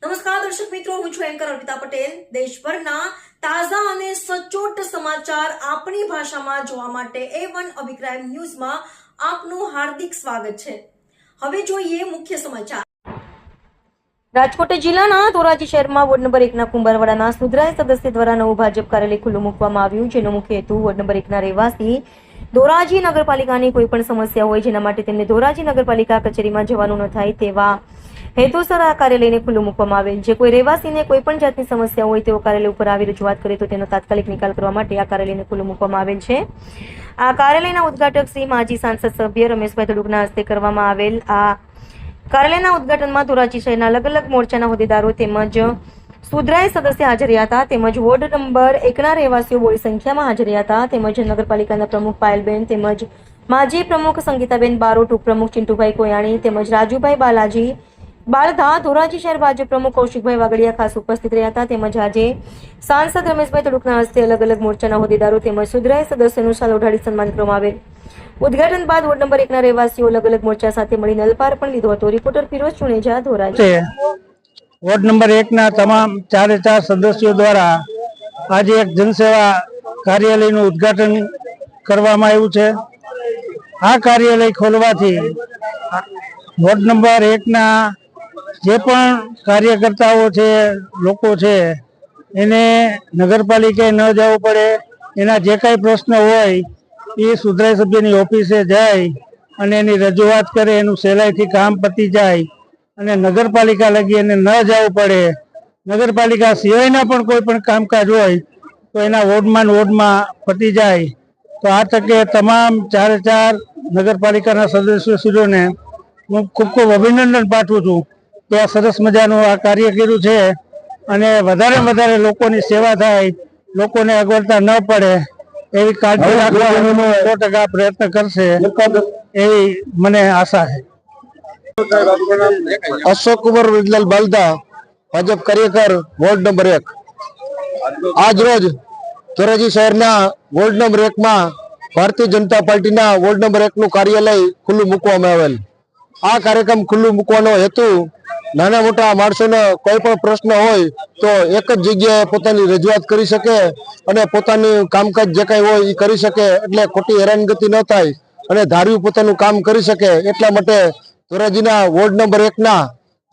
નમસ્કાર દર્શક મિત્રો, હું છું એન્કર અર્પિતા પટેલ। દેશભરના તાજા અને સચોટ સમાચાર આપણી ભાષામાં જોવા માટે A1 અભિપ્રાય ન્યૂઝમાં આપનું હાર્દિક સ્વાગત છે। હવે જોઈએ મુખ્ય સમાચાર। રાજકોટ જિલ્લાના ધોરાજી શહેરમાં વોર્ડ નંબર 1ના કુંભારવાડાના સુધરાય સદસ્ય દ્વારા નવું ભાજપ કાર્યાલય ખુલ્લું મૂકવામાં આવ્યું, જેનો મુખ્ય હેતુ વોર્ડ નંબર 1ના રહેવાસી ધોરાજી નગરપાલિકાની કોઈ પણ સમસ્યા હોય જેના માટે તેમને ધોરાજી નગરપાલિકા કચેરીમાં જવાનું ન થાય તેવા હેતુસર આ કાર્યાલયને ખુલ્લું મૂકવામાં આવેલ। જે કોઈ રહેવાસીને કોઈ પણ જાતની સમસ્યા હોય તેઓ કાર્યાલય ઉપર આવી રજૂઆત કરે તો તેનો તાત્કાલિક નિકાલ કરવા માટે આ કાર્યાલયને ખુલ્લું મૂકવામાં આવેલ છે। આ કાર્યાલયના ઉદ્ઘાટક શ્રી માજી સાંસદ સભ્ય રમેશભાઈ ધડુકના હસ્તે કરવામાં આવેલ આ કાર્યાલયના ઉદ્ઘાટનમાં ધોરાજી શહેરના અલગ અલગ મોરચાના હોદ્દેદારો તેમજ સુધરાય સદસ્ય હાજર રહ્યા હતા, તેમજ વોર્ડ નંબર 1ના રહેવાસીઓ બોડી સંખ્યામાં હાજર રહ્યા હતા, તેમજ નગરપાલિકાના પ્રમુખ પાયલબેન, તેમજ માજી પ્રમુખ સંગીતાબેન બારોટ, ઉપપ્રમુખ ચિંટુભાઈ કોયાણી, તેમજ રાજુભાઈ બાલાજી બાળધા, ધોરાજી શહેર ભાજપ પ્રમુખ કૌશિકભાઈ વાગડિયા ખાસ ઉપસ્થિત રહ્યા હતા, તેમજ આજે સાંસદ રમેશભાઈ ધડુકના હસ્તે અલગ અલગ મોરચાના હોદ્દેદારો તેમજ સુધરાય સદસ્યોનું શાલ ઓઢાડી સન્માન કરવામાં આવેલ। ઉદ્ઘાટન બાદ વોર્ડ નંબર 1ના રહેવાસીઓ અલગ અલગ મોરચા સાથે મળીને અલ્પાર પણ લીધો હતો। Reporter Firoz Chuneja, Dhoraji. Ward number 1ના તમામ 4 સદસ્યો દ્વારા આજે એક જનસેવા કાર્યાલયનું ઉદ્ઘાટન કરવામાં આવ્યું છે। આ કાર્યાલય ખોલવાથી વોર્ડ નંબર 1ના જે પણ કાર્યકર્તાઓ છે, લોકો છે, એને નગરપાલિકાએ ન જવું પડે। એના જે કાંઈ પ્રશ્ન હોય એ સુધરાય સભ્યની ઓફિસે જાય અને એની રજૂઆત કરે, એનું સહેલાઈથી કામ પતી જાય અને નગરપાલિકા લગી એને ન જવું પડે। નગરપાલિકા સિવાયના પણ કોઈ પણ કામકાજ હોય તો એના વોર્ડમાં પતી જાય। તો આ તકે તમામ 4 નગરપાલિકાના સદસ્યોને હું ખૂબ ખૂબ અભિનંદન પાઠવું છું કે આ સરસ મજાનું આ કાર્ય કર્યું છે અને વધારે વધારે લોકોની સેવા થાય, લોકોને અગવડતા ન પડે એવી કાળજી રાખવાનો 100% પ્રયત્ન કરશે એવી મને આશા છે। અશોક કુમાર વિજલાલ બાલદા, ભાજપ કાર્યકર, વોર્ડ નંબર 1। આજ રોજ ધોરાજી શહેરના વોર્ડ નંબર 1માં ભારતીય જનતા પાર્ટીના વોર્ડ નંબર 1નું કાર્યાલય ખુલ્લું મૂકવામાં આવેલ। આ કાર્યક્રમ ખુલ્લું મૂકવાનો હેતુ નાના મોટા માણસોનો કોઈ પણ પ્રશ્ન હોય તો એક જ જગ્યાએ પોતાની રજૂઆત કરી શકે અને પોતાનું કામકાજ જે કાંઈ હોય એ કરી શકે, એટલે ખોટી હેરાનગતિ ન થાય અને ધાર્યું પોતાનું કામ કરી શકે। એટલા માટે ધોરાજીના વોર્ડ નંબર 1ના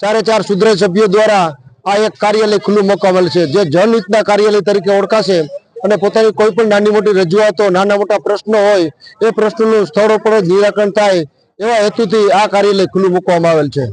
4 સુધરાય સભ્યો દ્વારા આ એક કાર્યાલય ખુલ્લું મૂકવામાં છે, જે જનહિતના કાર્યાલય તરીકે ઓળખાશે અને પોતાની કોઈ પણ નાની મોટી રજૂઆતો, નાના મોટા પ્રશ્નો હોય એ પ્રશ્નોનું સ્થળ ઉપર જ નિરાકરણ થાય એવા હેતુથી આ કાર્યાલય ખુલ્લું મૂકવામાં આવેલ છે।